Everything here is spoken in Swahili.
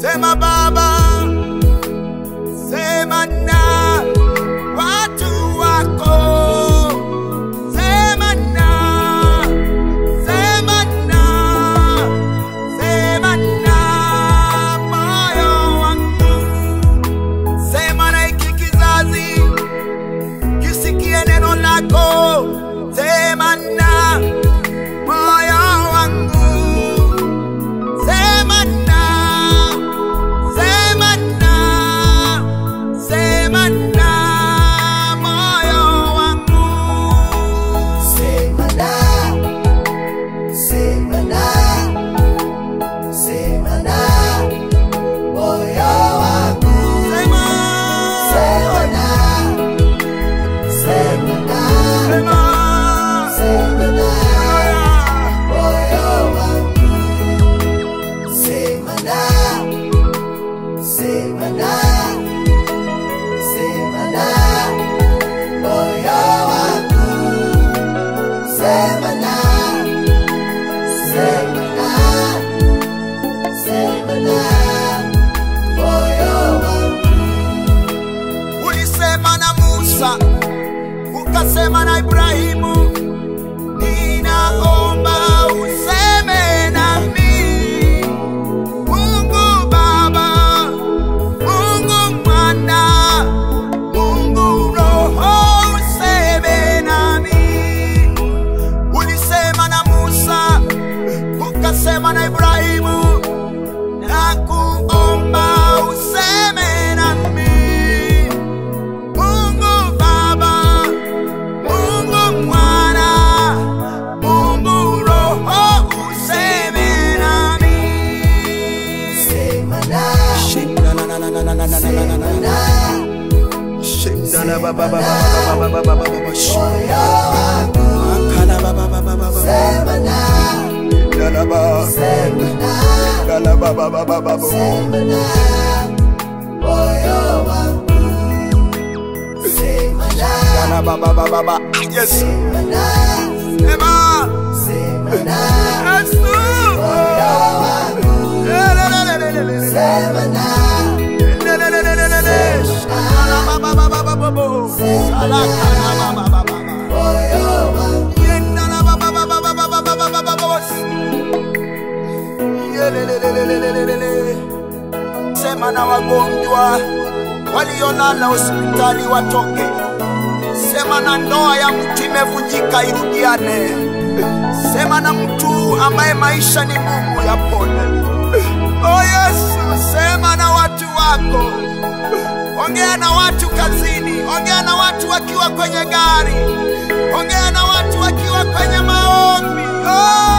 Sema Baba, sema na watu wako, sema na moyo wangu, sema na hiki kizazi kisikie neno lako, sema na moyo wangu, sema na ukasema na Ibrahimu, ninaomba useme nami. Mungu Baba, Mungu Mwana, Mungu Roho, useme nami. Ulisema na Musa, ukasema na Ibrahimu, nakuomba useme nami. Sema na wagonjwa waliolala hospitali watoke. Sema na ndoa ya mtu imevunjika irudiane. Sema na mtu ambaye maisha ni ngumu yapone. Oh Yesu, sema na watu wako. Ongea na watu kazini, ongea na watu wakiwa kwenye gari, ongea na watu wakiwa kwenye maombi. Oh!